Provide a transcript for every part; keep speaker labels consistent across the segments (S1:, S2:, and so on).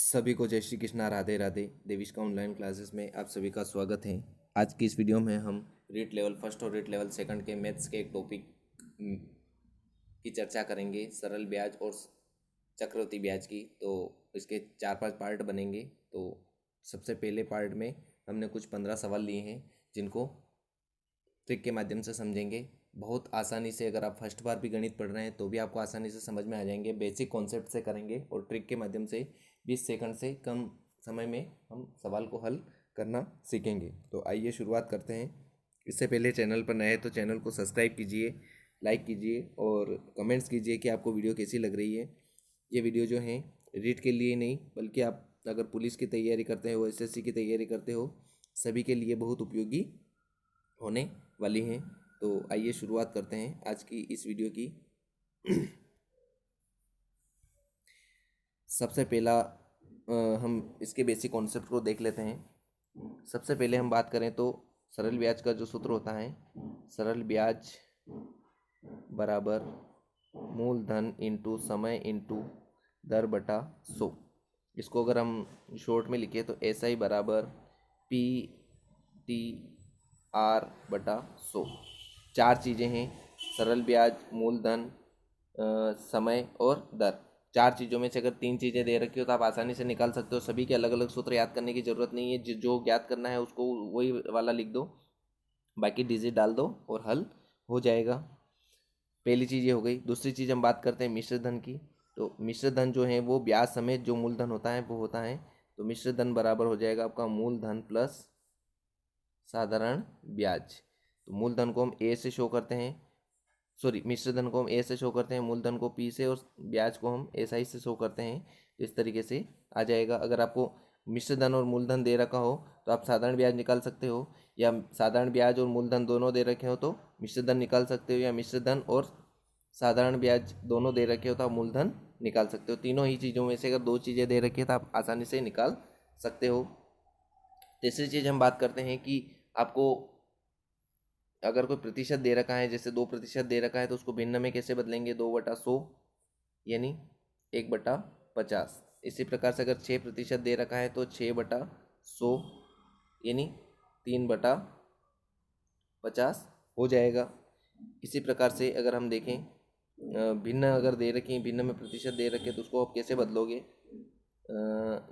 S1: सभी को जय श्री कृष्णा, राधे राधे। देविश का ऑनलाइन क्लासेस में आप सभी का स्वागत है। आज की इस वीडियो में हम रीट लेवल फर्स्ट और रीट लेवल सेकंड के मैथ्स के एक टॉपिक की चर्चा करेंगे, सरल ब्याज और चक्रवृद्धि ब्याज की। तो इसके 4-5 पार्ट बनेंगे। तो सबसे पहले पार्ट में हमने कुछ 15 सवाल लिए हैं जिनको ट्रिक के माध्यम से समझेंगे। बहुत आसानी से, अगर आप फर्स्ट बार भी गणित पढ़ रहे हैं तो भी आपको आसानी से समझ में आ जाएंगे। बेसिक कॉन्सेप्ट से करेंगे और ट्रिक के माध्यम से 20 सेकंड से कम समय में हम सवाल को हल करना सीखेंगे। तो आइए शुरुआत करते हैं। इससे पहले चैनल पर नए हैं तो चैनल को सब्सक्राइब कीजिए, लाइक कीजिए और कमेंट्स कीजिए कि आपको वीडियो कैसी लग रही है। ये वीडियो जो है रीट के लिए नहीं, बल्कि आप अगर पुलिस की तैयारी करते हो, एसएससी की तैयारी करते हो, सभी के लिए बहुत उपयोगी होने वाली हैं। तो आइए शुरुआत करते हैं आज की इस वीडियो की। सबसे पहला हम इसके बेसिक कॉन्सेप्ट को देख लेते हैं। सबसे पहले हम बात करें तो सरल ब्याज का जो सूत्र होता है, सरल ब्याज बराबर मूलधन इंटू समय इंटू दर बटा 100। इसको अगर हम शॉर्ट में लिखें तो ऐसा ही बराबर पी टी आर बटा 100। चार चीज़ें हैं, सरल ब्याज, मूलधन, समय और दर। चार चीज़ों में से अगर तीन चीज़ें दे रखी हो तो आप आसानी से निकाल सकते हो। सभी के अलग अलग सूत्र याद करने की ज़रूरत नहीं है। जो ज्ञात करना है उसको वही वाला लिख दो, बाकी डिजिट डाल दो और हल हो जाएगा। पहली चीज़ ये हो गई। दूसरी चीज़ हम बात करते हैं मिश्र धन की। तो मिश्र धन जो है वो ब्याज समेत जो मूलधन होता है वो होता है। तो मिश्र धन बराबर हो जाएगा आपका मूलधन प्लस साधारण ब्याज। तो मूलधन को हम ए से शो करते हैं, सॉरी, मिश्र धन को हम ए से शो करते हैं, मूलधन को पी से और ब्याज को हम एस आई से शो करते हैं। इस तरीके से आ जाएगा। अगर आपको मिश्र धन और मूलधन दे रखा हो तो आप साधारण ब्याज निकाल सकते हो, या साधारण ब्याज और मूलधन दोनों दे रखे हो तो मिश्र धन निकाल सकते हो, या मिश्र धन और साधारण ब्याज दोनों दे रखे हो तो आप मूलधन निकाल सकते हो। तीनों ही चीज़ों में से अगर दो चीज़ें दे रखी है तो आप आसानी से निकाल सकते हो। तीसरी चीज़ हम बात करते हैं कि आपको अगर कोई प्रतिशत दे रखा है, जैसे 2% दे रखा है, तो उसको भिन्न में कैसे बदलेंगे, 2/100 यानी 1/50। इसी प्रकार से अगर 6% दे रखा है तो 6/100 यानी 3/50 हो जाएगा। इसी प्रकार से अगर हम देखें, भिन्न अगर दे रखी है, भिन्न में प्रतिशत दे रखे तो उसको आप कैसे बदलोगे।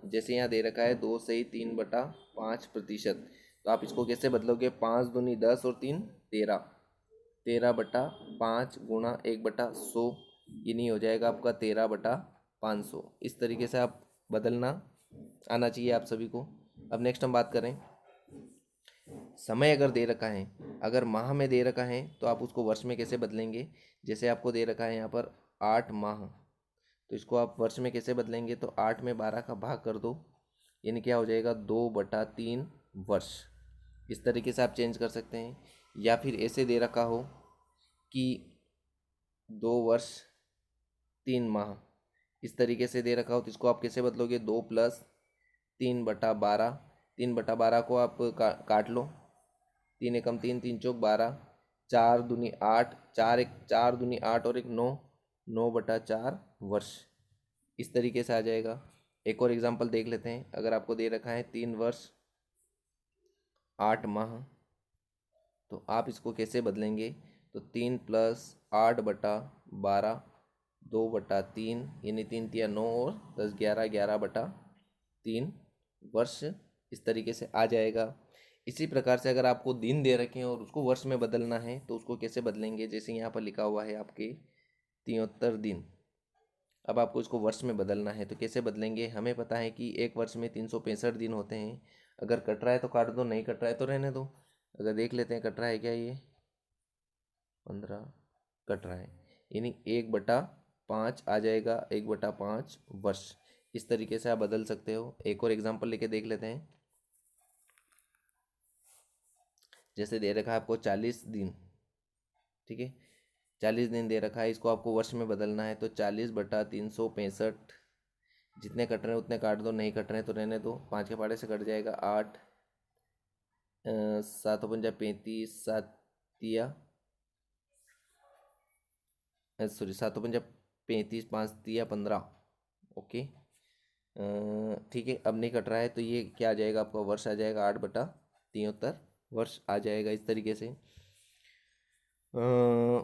S1: जैसे यहाँ दे रखा है 2 से 3/5%, तो आप इसको कैसे बदलोगे, 5 दूनी 10 और 3 13, 13/5 गुणा 1/100 ये नहीं हो जाएगा आपका 13/500। इस तरीके से आप बदलना आना चाहिए आप सभी को। अब नेक्स्ट हम बात करें, समय अगर दे रखा है, अगर माह में दे रखा है तो आप उसको वर्ष में कैसे बदलेंगे। जैसे आपको दे रखा है यहाँ पर 8 माह, तो इसको आप वर्ष में कैसे बदलेंगे, तो 8 में 12 का भाग कर दो, यानी क्या हो जाएगा 2/3 वर्ष। इस तरीके से आप चेंज कर सकते हैं। या फिर ऐसे दे रखा हो कि 2 वर्ष 3 माह, इस तरीके से दे रखा हो तो इसको आप कैसे बदलोगे, 2 + 3/12। 3/12 को आप काट लो, 3 एकम 3, 3 चौक 12, 4 दूनी 8, 4 दूनी 8 और 1 9, 9/4 वर्ष। इस तरीके से आ जाएगा। एक और एग्जांपल देख लेते हैं। अगर आपको दे रखा है 3 वर्ष 8 माह, तो आप इसको कैसे बदलेंगे, तो 3 + 8/12, 2/3 यानी 3 तिया 9 और 10 11, 11/3 वर्ष। इस तरीके से आ जाएगा। इसी प्रकार से अगर आपको दिन दे रखे हैं और उसको वर्ष में बदलना है तो उसको कैसे बदलेंगे, जैसे यहाँ पर लिखा हुआ है आपके 73 दिन। अब आपको इसको वर्ष में बदलना है तो कैसे बदलेंगे। हमें पता है कि एक वर्ष में 365 दिन होते हैं। अगर कट रहा है तो काट दो, नहीं कट रहा है तो रहने दो। अगर देख लेते हैं कट रहा है क्या, ये 15 कट रहा है, यानी 1/5 आ जाएगा, 1/5 वर्ष। इस तरीके से आप बदल सकते हो। एक और एग्जाम्पल लेके देख लेते हैं। जैसे दे रखा है आपको 40 दिन, ठीक है, 40 दिन दे रखा है, इसको आपको वर्ष में बदलना है तो 40/365, जितने कट रहे हैं उतने काट दो, नहीं कट रहे हैं तो रहने दो। 5 के पाड़े से कट जाएगा 8, 7×5 35, 7 सॉरी 7×5 35, 5 × 15, ओके। ठीक है, अब नहीं कट रहा है तो ये क्या आ जाएगा आपका, वर्ष आ जाएगा 8/73 वर्ष आ जाएगा इस तरीके से।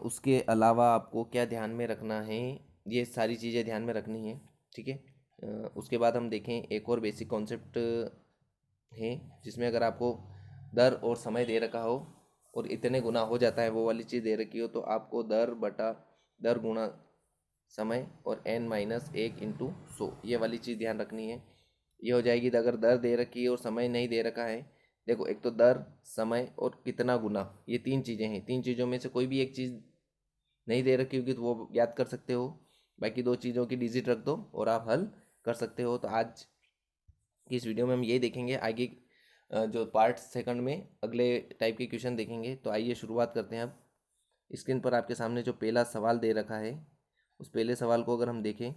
S1: उसके अलावा आपको क्या ध्यान में रखना है, ये सारी चीज़ें ध्यान में रखनी है। ठीक है, उसके बाद हम देखें एक और बेसिक कॉन्सेप्ट है, जिसमें अगर आपको दर और समय दे रखा हो और इतने गुना हो जाता है वो वाली चीज़ दे रखी हो, तो आपको दर गुणा समय और n-1 × 100 ये वाली चीज़ ध्यान रखनी है। ये हो जाएगी अगर दर दे रखी है और समय नहीं दे रखा है। देखो, एक तो दर, समय और कितना गुना, ये 3 चीज़ें हैं। 3 चीज़ों में से कोई भी एक चीज़ नहीं दे रखी होगी तो वो याद कर सकते हो, बाकी 2 चीज़ों की डिजिट रख दो और आप हल कर सकते हो। तो आज की इस वीडियो में हम ये देखेंगे, आगे जो पार्ट सेकंड में अगले टाइप के क्वेश्चन देखेंगे। तो आइए शुरुआत करते हैं। अब स्क्रीन पर आपके सामने जो पहला सवाल दे रखा है, उस पहले सवाल को अगर हम देखें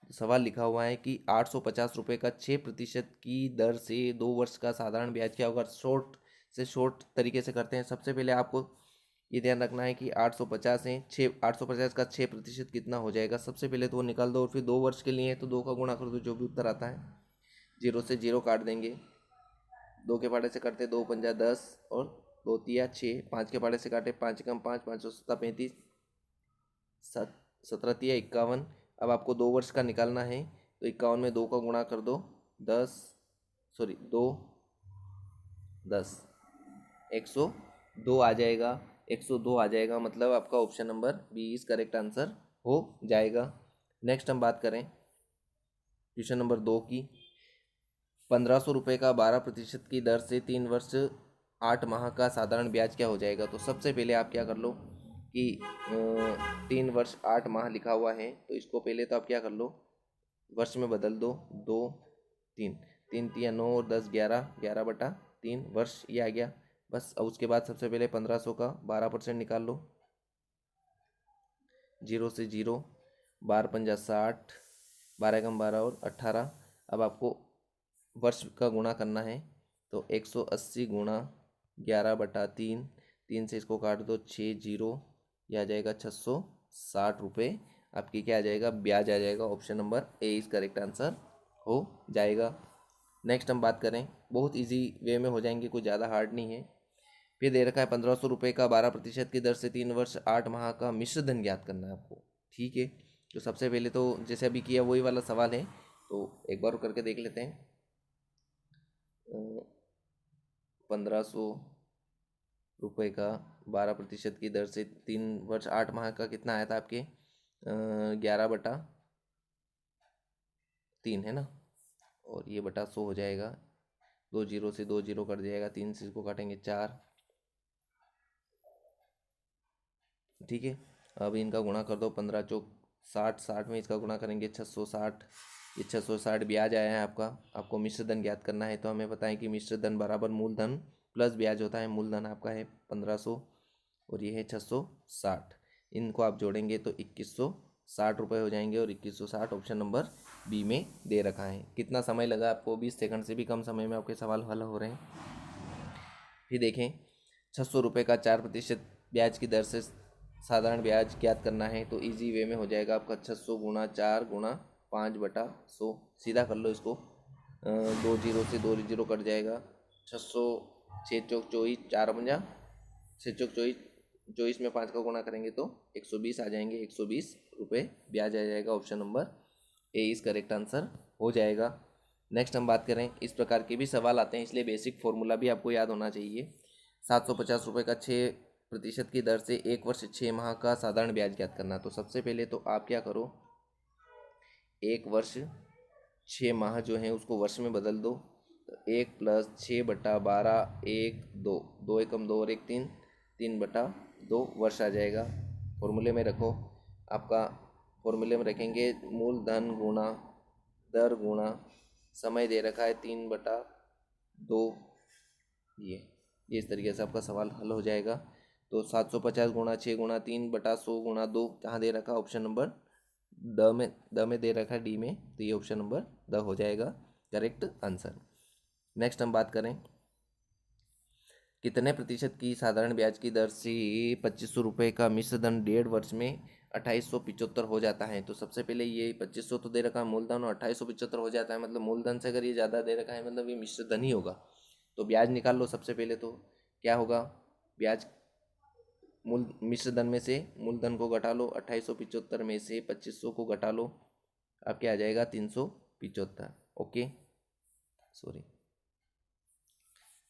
S1: तो सवाल लिखा हुआ है कि 850 रुपये का 6% की दर से 2 वर्ष का साधारण ब्याज क्या होगा। शॉर्ट तरीके से करते हैं। सबसे पहले आपको ये ध्यान रखना है कि 850 है, 850 का 6% कितना हो जाएगा। सबसे पहले तो वो निकाल दो और फिर 2 वर्ष के लिए है तो 2 का गुणा कर दो, जो भी उत्तर आता है। 0 से 0 काट देंगे, 2 के पाड़े से काटते 2×5 = 10 और 2×3 = 6, 5 के पाड़े से काटे 5 × 5 = 5, 5 × 7 = 35, 17×3 = 51। अब आपको 2 वर्ष का निकालना है तो 51 में 2 का गुणा कर दो, 2 10 102 आ जाएगा। 102 आ जाएगा, मतलब आपका option number B is correct answer हो जाएगा। नेक्स्ट हम बात करें क्वेश्चन नंबर 2 की। 1500 रुपये का 12% की दर से 3 वर्ष 8 माह का साधारण ब्याज क्या हो जाएगा। तो सबसे पहले आप क्या कर लो कि 3 वर्ष 8 माह लिखा हुआ है तो इसको पहले तो आप क्या कर लो, वर्ष में बदल दो। 2 3 3 3 9 और 10 11, 11/3 वर्ष, ये आ गया बस। अब उसके बाद सबसे पहले 1500 का 12% निकाल लो, 0 से 0, 12×5 = 60, 12×12 और 18। अब आपको वर्ष का गुणा करना है तो 180 गुणा 11/3, 3 से इसको काट दो, 6 0, यह आ जाएगा 660 रुपये। आपकी क्या आ जाएगा, ब्याज आ जाएगा। Option number A is correct answer हो जाएगा। नेक्स्ट हम बात करें, बहुत इजी वे में हो जाएंगे, कुछ ज़्यादा हार्ड नहीं है। फिर दे रखा है 1500 रुपये का 12% की दर से 3 वर्ष 8 माह का मिश्र धन ज्ञात करना है आपको। ठीक है, तो सबसे पहले तो जैसे अभी किया वही वाला सवाल है, तो एक बार करके देख लेते हैं। 1500 रुपये का 12% की दर से 3 वर्ष 8 माह का कितना आया था आपके, 11/3 है ना, और ये बटा 100 हो जाएगा। 2 0 से 2 0 कट जाएगा, 3 से इसको काटेंगे 4। ठीक है, अब इनका गुणा कर दो, 15 चौक 60, 60 में इसका गुणा करेंगे 660। ये 660 ब्याज आया है आपका। आपको मिश्र धन ज्ञात करना है तो हमें बताएं कि मिश्र धन बराबर मूलधन प्लस ब्याज होता है। मूलधन आपका है 1500 और ये है 660, इनको आप जोड़ेंगे तो 2160 रुपये हो जाएंगे और 2160 ऑप्शन नंबर बी में दे रखा है। कितना समय लगा आपको, 20 सेकंड से भी कम समय में आपके सवाल हल हो रहे हैं। फिर देखें, 600 रुपये का 4% ब्याज की दर से साधारण ब्याज ज्ञात करना है तो इजी वे में हो जाएगा आपका 600 गुणा 4 गुणा 5/100। सीधा कर लो इसको, 2 0 से 2 0 कट जाएगा। 600, 6 चौक 24, 4×6 चौक 24, 24 में 5 का गुणा करेंगे तो 120 आ जाएंगे। 120 रुपये ब्याज आ जाएगा। Option number A is correct answer हो जाएगा। नेक्स्ट हम बात करें, इस प्रकार के भी सवाल आते हैं इसलिए बेसिक फॉर्मूला भी आपको याद होना चाहिए। 750 रुपये का 6% की दर से 1 वर्ष 6 माह का साधारण ब्याज ज्ञात करना। तो सबसे पहले तो आप क्या करो, 1 वर्ष 6 माह जो है उसको वर्ष में बदल दो। तो 1 + 6/12, 1 2, 2 एकम 2 और 1 3, 3/2 वर्ष आ जाएगा। फॉर्मूले में रखो, आपका फॉर्मूले में रखेंगे मूलधन गुणा दर गुणा समय दे रखा है 3/2। ये इस तरीके से आपका सवाल हल हो जाएगा। तो 750 गुणा 6 गुणा 3/100 गुणा 2 कहाँ दे रखा है, ऑप्शन नंबर द में दे रखा है, डी में, तो ये ऑप्शन नंबर द हो जाएगा करेक्ट आंसर। नेक्स्ट हम बात करें, कितने प्रतिशत की साधारण ब्याज की दर से 2500 रुपये का मिश्र धन 1.5 वर्ष में 2875 हो जाता है। तो सबसे पहले ये 2500 तो दे रखा है मूलधन और 2875 हो जाता है, मतलब मूलधन से अगर ये ज़्यादा दे रखा है मतलब ये मिश्र धन ही होगा। तो ब्याज निकाल लो सबसे पहले। तो क्या होगा, ब्याज मूल मिश्र धन में से मूलधन को घटा लो, 2875 में से 2500 को घटा लो, अब क्या आ जाएगा 375। ओके सॉरी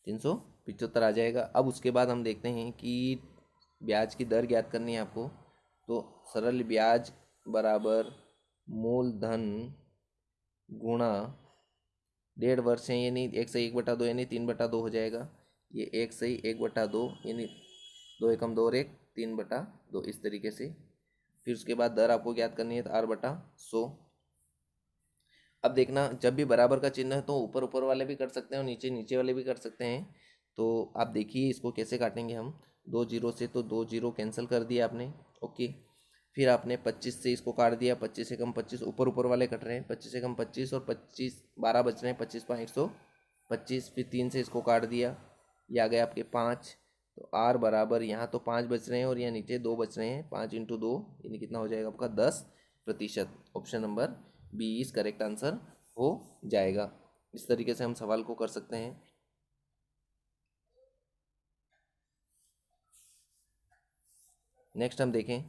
S1: 375 आ जाएगा। अब उसके बाद हम देखते हैं कि ब्याज की दर ज्ञात करनी है आपको। तो सरल ब्याज बराबर मूलधन गुणा 1.5 वर्ष है, यानी 1/1/2 यानी 3/2 हो जाएगा। ये 1/1/2 यानी 2 एकम 2 और 1 3/2 इस तरीके से। फिर उसके बाद दर आपको ज्ञात करनी है, तो r/100। अब देखना, जब भी बराबर का चिन्ह है तो ऊपर ऊपर वाले भी कर सकते हैं और नीचे नीचे वाले भी कर सकते हैं। तो आप देखिए इसको कैसे काटेंगे हम। 2 जीरो से तो 2 जीरो कैंसिल कर दिया आपने। ओके, फिर आपने 25 से इसको काट दिया, 25 एकम 25 ऊपर ऊपर वाले कट रहे हैं, 25 एकम 25 और 25 12 बच रहे हैं, 25/125। फिर 3 से इसको काट दिया, ये आ गए आपके 5। तो आर बराबर यहाँ तो 5 बच रहे हैं और यहाँ नीचे 2 बच रहे हैं, 5 × 2 यानी कितना हो जाएगा आपका 10%। Option number B is correct answer हो जाएगा। इस तरीके से हम सवाल को कर सकते हैं। नेक्स्ट हम देखें,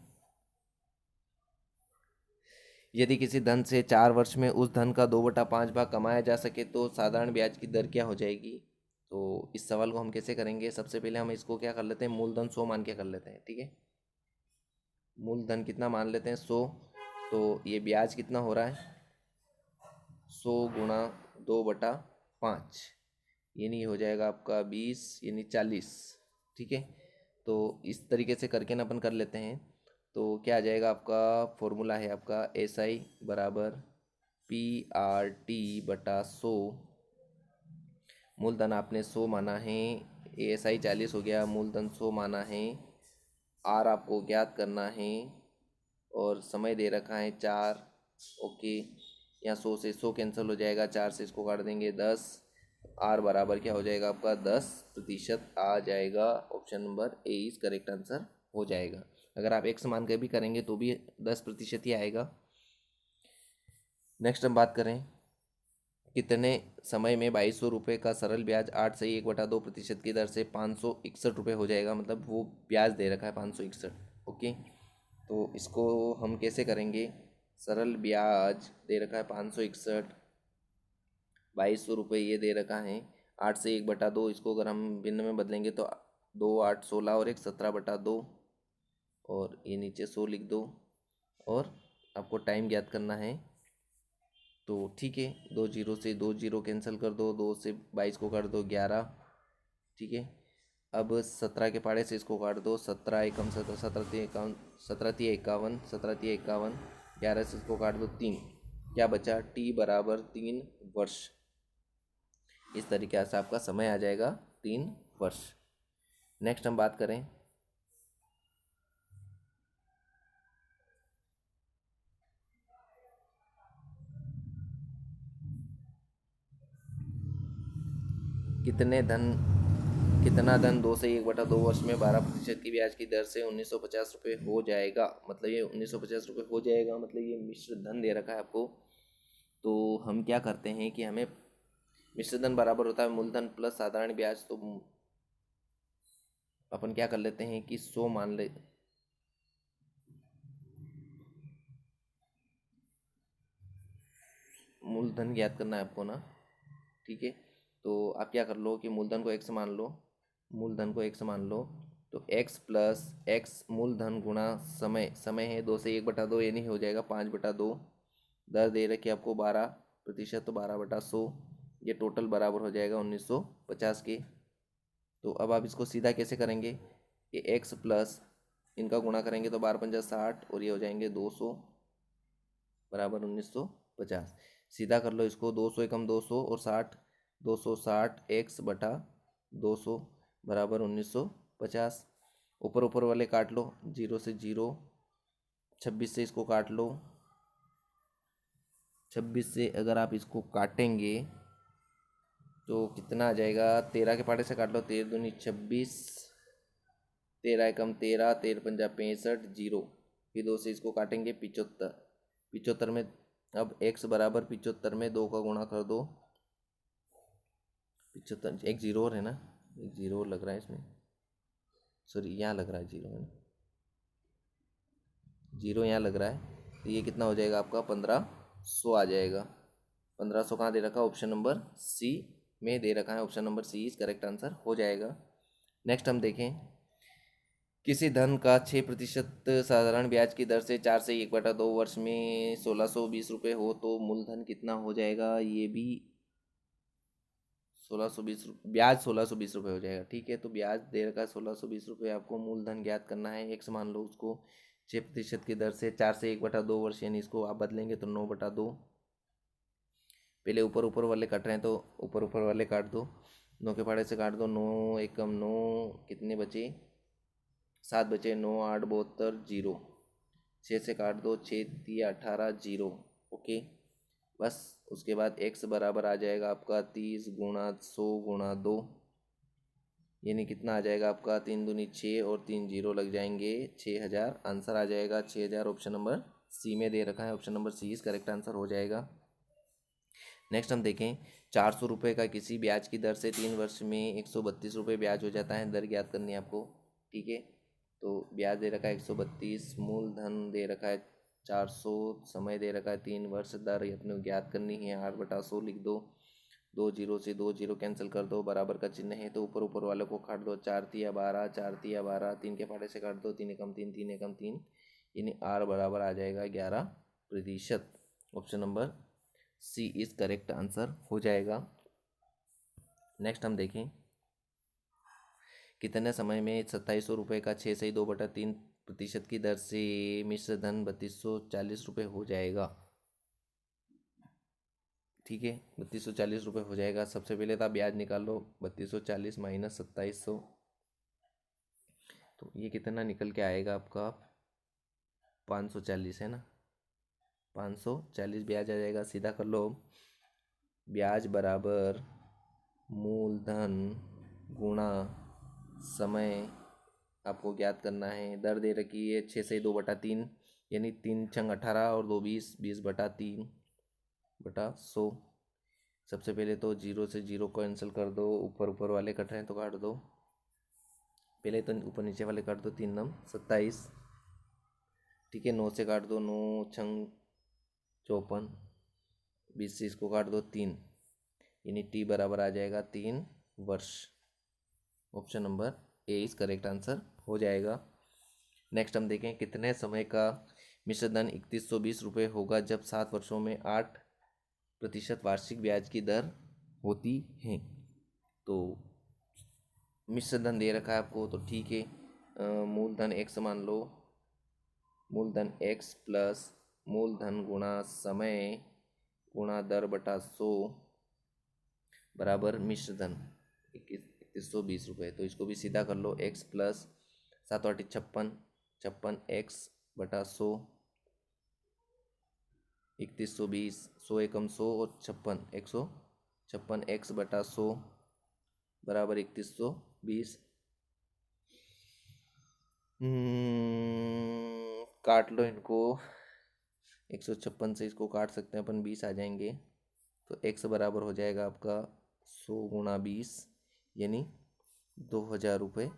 S1: यदि किसी धन से 4 वर्ष में उस धन का 2/5 भाग कमाया जा सके तो साधारण ब्याज की दर क्या हो जाएगी। तो इस सवाल को हम कैसे करेंगे, सबसे पहले हम इसको क्या कर लेते हैं, मूलधन 100 मान के कर लेते हैं। ठीक है, मूलधन कितना मान लेते हैं 100। तो ये ब्याज कितना हो रहा है 100 गुणा 2/5 यानी हो जाएगा आपका 20 यानी 40। ठीक है, तो इस तरीके से करके ना अपन कर लेते हैं। तो क्या आ जाएगा, आपका फॉर्मूला है आपका SI बराबर PRT/100। मूलधन आपने 100 माना है, ASI 40 हो गया, मूलधन 100 माना है, R आपको ज्ञात करना है और समय दे रखा है 4। ओके, यहाँ 100 से 100 कैंसिल हो जाएगा, 4 से इसको काट देंगे 10। आर बराबर क्या हो जाएगा आपका 10% आ जाएगा। Option number A is correct answer हो जाएगा। अगर आप एक्स मान के भी करेंगे तो भी 10% ही आएगा। नेक्स्ट हम बात करें, कितने समय में 2200 रुपये का सरल ब्याज 8 से 1/2% की दर से 561 रुपये हो जाएगा, मतलब वो ब्याज दे रखा है 561। ओके, तो इसको हम कैसे करेंगे, सरल ब्याज दे रखा है 561, 2200 रुपये ये दे रखा है, 8 से 1/2, इसको अगर हम भिन्न में बदलेंगे तो 2 8 16 और 1 17/2 और ये नीचे 100 लिख दो और आपको टाइम ज्ञात करना है। तो ठीक है, 2 जीरो से 2 जीरो कैंसिल कर दो, 2 से 22 को काट दो 11। ठीक है, अब 17 के पाड़े से इसको काट दो, 17 एकम 17, 17 तिया 51, 17 तिया 51, 11 से इसको काट दो 3, क्या बचा T बराबर 3 वर्ष। इस तरीके से आपका समय आ जाएगा 3 वर्ष। नेक्स्ट हम बात करें, कितना धन 2 से 1/2 वर्ष में 12% की ब्याज की दर से 1950 रुपये हो जाएगा। मतलब ये 1950 रुपये हो जाएगा, मतलब ये मिश्र धन दे रखा है आपको। तो हम क्या करते हैं कि हमें मिश्र धन बराबर होता है मूलधन प्लस साधारण ब्याज। तो अपन क्या कर लेते हैं कि 100 मान ले, मूलधन ज्ञात करना है आपको ना। ठीक है, तो आप क्या कर लो कि मूलधन को x मान लो, मूलधन को x मान लो। तो x प्लस x मूलधन गुणा समय है 2 से 1/2 यानी हो जाएगा 5/2। दर दे रखी है आपको 12%, तो 12/100 ये टोटल बराबर हो जाएगा 1950 के। तो अब आप इसको सीधा कैसे करेंगे, ये x प्लस इनका गुणा करेंगे तो 12×5 = 60 और ये हो जाएंगे 200 बराबर 1950। सीधा कर लो इसको, 200 एकम 200 और 60, 260 x/200 बराबर 1950। ऊपर ऊपर वाले काट लो, 0 से 0, 26 से इसको काट लो, 26 से अगर आप इसको काटेंगे तो कितना आ जाएगा, 13 के पाटे से काट लो, 13 दूनी 26, 13 एकम 13, 13 पंजा 65, 0 फिर 2 से इसको काटेंगे 75। 75 में अब x बराबर 75 में 2 का गुणा कर दो। 75, एक जीरो और है ना, एक जीरो और लग रहा है इसमें, सॉरी यहाँ लग रहा है जीरो है ना, जीरो यहाँ लग रहा है। तो ये कितना हो जाएगा आपका 1500 आ जाएगा। 1500 कहाँ दे रखा है, ऑप्शन नंबर सी में दे रखा है। Option number C is correct answer हो जाएगा। नेक्स्ट हम देखें, किसी धन का 6% साधारण ब्याज की दर से 4 से 1/2 वर्ष में 1620 रुपये हो तो मूलधन कितना हो जाएगा। ये भी 1620 ब्याज 1620 रुपये हो जाएगा। ठीक है, तो ब्याज दे रखा है 1620 रुपये, आपको मूलधन ज्ञात करना है। एक्स मान लो उसको, 6% की दर से 4 से 1/2 वर्ष, यानी इसको आप बदलेंगे तो 9/2। पहले ऊपर ऊपर वाले कट रहे हैं तो ऊपर ऊपर वाले काट दो, 9 के फाड़े से काट दो, 9 एकम 9, कितने बचे 7 बचे, 9 8 72 जीरो, 6 से काट दो, 6 3 18 जीरो। ओके, बस उसके बाद x बराबर आ जाएगा आपका 30 गुणा 100 गुणा 2, यानी कितना आ जाएगा आपका 3 दूनी 6 और 3 जीरो लग जाएंगे, 6000 आंसर आ जाएगा। 6000 ऑप्शन नंबर सी में दे रखा है। Option number C is correct answer हो जाएगा। नेक्स्ट हम देखें, 400 रुपये का किसी ब्याज की दर से 3 वर्ष में 132 रुपये ब्याज हो जाता है। दर ज्ञात करनी है आपको। ठीक है, तो ब्याज दे रखा है 132, मूलधन दे रखा है 400, समय दे रखा है 3 वर्ष, दर अपने ज्ञात करनी है। 8/100 लिख दो, 2 जीरो से 2 जीरो कैंसिल कर दो, बराबर का चिन्ह है तो ऊपर ऊपर वाले को काट दो। 4 तिया 12, 4 तिया 12, 3 के फाड़े से काट दो, 3 एकम 3, 3 एकम 3, यानी आर बराबर आ जाएगा 11%। Option number C is correct answer हो जाएगा। नेक्स्ट हम देखें, कितने समय में 2700 रुपये का 6/2/3% की दर से मिश्र धन 3240 रुपये हो जाएगा। ठीक है, 3240 रुपये हो जाएगा। सबसे पहले तो आप ब्याज निकाल लो, 3240 माइनस 2700, तो ये कितना निकल के आएगा आपका 540 है ना, 540 ब्याज आ जाएगा। सीधा कर लो, ब्याज बराबर मूलधन गुणा समय आपको ज्ञात करना है। दर दे रखी है 6/2/3, यानी 3×18 और 2 20, 20/3/100। सबसे पहले तो जीरो से जीरो कैंसिल कर दो, ऊपर ऊपर वाले कट रहे हैं तो काट दो, पहले तो ऊपर नीचे वाले काट दो, 3×9 = 27। ठीक है, 9 से काट दो, 9×6 = 54, 20 से इसको काट दो 3, यानी टी बराबर आ जाएगा 3 वर्ष। Option number A is correct answer हो जाएगा। नेक्स्ट हम देखें, कितने समय का मिश्र धन 3120 रुपये होगा जब 7 वर्षों में 8% वार्षिक ब्याज की दर होती है। तो मिश्र धन दे रखा है आपको, तो ठीक है, मूलधन x मान लो, मूलधन x प्लस मूलधन गुणा समय गुणा दर बटा 100 बराबर मिश्र धन 3120 रुपये। तो इसको भी सीधा कर लो, x प्लस 7 8 56, 56x/100, 3120, 100 एकम 100 और 56, 156x/100 बराबर 3120। काट लो इनको, 156 से इसको काट सकते हैं अपन, 20 आ जाएंगे, तो x बराबर हो जाएगा आपका 100 गुणा 20, यानी 2000 रुपये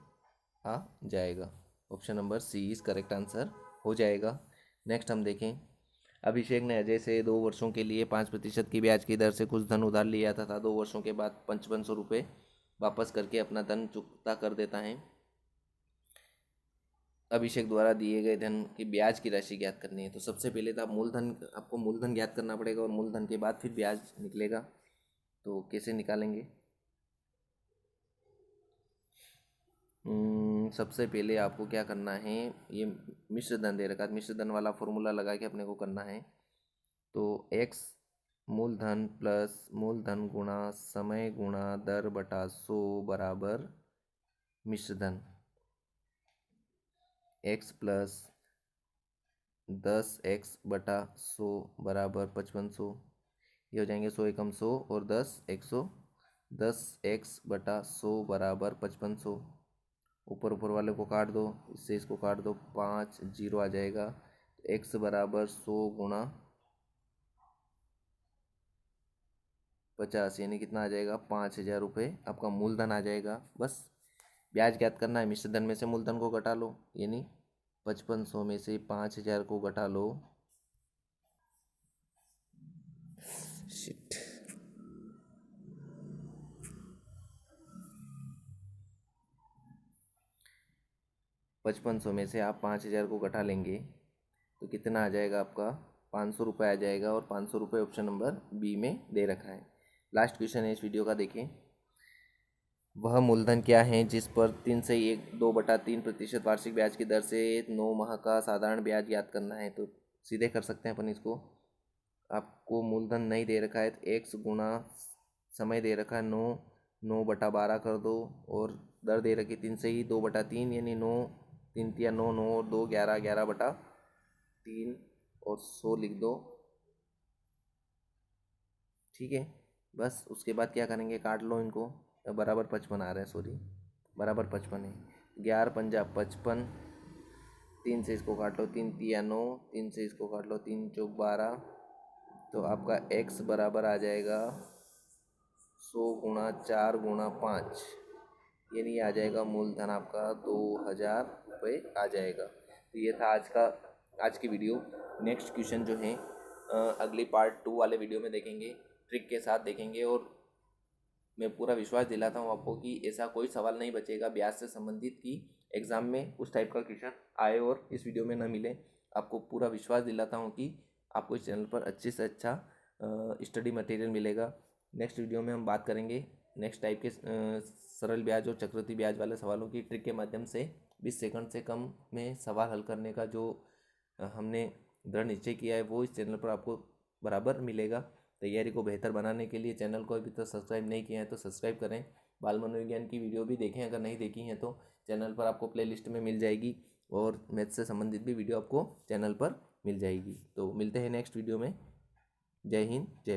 S1: आ जाएगा। Option number C is correct answer हो जाएगा। नेक्स्ट हम देखें, अभिषेक ने अजय से 2 वर्षों के लिए 5% की ब्याज की दर से कुछ धन उधार लिया था। 2 वर्षों के बाद 5500 रुपये वापस करके अपना धन चुकता कर देता है। अभिषेक द्वारा दिए गए धन की ब्याज की राशि ज्ञात करनी है। तो सबसे पहले तो आपको मूलधन ज्ञात करना पड़ेगा और मूलधन के बाद फिर ब्याज निकलेगा। तो कैसे निकालेंगे, सबसे पहले आपको क्या करना है, ये मिश्र धन दे रखा है, मिश्र धन वाला फॉर्मूला लगा के अपने को करना है। तो x मूलधन प्लस मूलधन गुणा समय गुणा दर बटा 100 बराबर मिश्र धन, x प्लस 10x/100 बराबर 5500, ये हो जाएंगे 100 एकम 100 और 10 100, 10x/100 बराबर 5500। ऊपर ऊपर वाले को काट दो, इससे इसको काट दो, 5 जीरो आ जाएगा, x बराबर 100 गुणा 50, यानी कितना आ जाएगा 5,000 रुपये आपका मूलधन आ जाएगा। बस ब्याज ज्ञात करना है, मिश्रधन में से मूलधन को घटा लो, यानी 5500 में से 5,000 को घटा लो। शिट, 5500 में से आप 5,000 को घटा लेंगे तो कितना आ जाएगा आपका 500 रुपये आ जाएगा, और 500 रुपये ऑप्शन नंबर बी में दे रखा है। लास्ट क्वेश्चन है इस वीडियो का, देखें। वह मूलधन क्या है जिस पर 3 से 2/3% वार्षिक ब्याज की दर से 9 माह का साधारण ब्याज ज्ञात करना है। तो सीधे कर सकते हैं अपन इसको। आपको मूलधन नहीं दे रखा है तो x गुणा समय दे रखा है 9 बटा 12 कर दो, और दर दे रखी 3 से 2/3, यानी 9 3 या 9 9 और 2 11 11/3, और 100 लिख दो। ठीक है, बस उसके बाद क्या करेंगे, काट लो इनको। बराबर 55 आ रहा है, सॉरी, बराबर 55 है। 11×5 = 55, 3 से इसको काट लो, 3 तिया 9, 3 से इसको काट लो, 3 चौक 12। तो आपका x बराबर आ जाएगा 100 गुणा 4 गुणा 5, यानी आ जाएगा मूलधन आपका 2,000 रुपये आ जाएगा। तो ये था आज की वीडियो। नेक्स्ट क्वेश्चन जो है अगली पार्ट 2 वाले वीडियो में देखेंगे, ट्रिक के साथ देखेंगे। और मैं पूरा विश्वास दिलाता हूँ आपको कि ऐसा कोई सवाल नहीं बचेगा ब्याज से संबंधित कि एग्ज़ाम में उस टाइप का क्वेश्चन आए और इस वीडियो में ना मिले। आपको पूरा विश्वास दिलाता हूँ कि आपको इस चैनल पर अच्छे से अच्छा स्टडी मटेरियल मिलेगा। नेक्स्ट वीडियो में हम बात करेंगे नेक्स्ट टाइप के सरल ब्याज और चक्रवृद्धि ब्याज वाले सवालों की ट्रिक के माध्यम से 20 सेकंड से कम में सवाल हल करने का जो हमने दृढ़ निश्चय किया है वो इस चैनल पर आपको बराबर मिलेगा। तैयारी को बेहतर बनाने के लिए चैनल को अभी तक सब्सक्राइब नहीं किया है तो सब्सक्राइब करें। बाल मनोविज्ञान की वीडियो भी देखें, अगर नहीं देखी हैं तो चैनल पर आपको प्लेलिस्ट में मिल जाएगी, और मैथ से संबंधित भी वीडियो आपको चैनल पर मिल जाएगी। तो मिलते हैं नेक्स्ट वीडियो में। जय हिंद, जय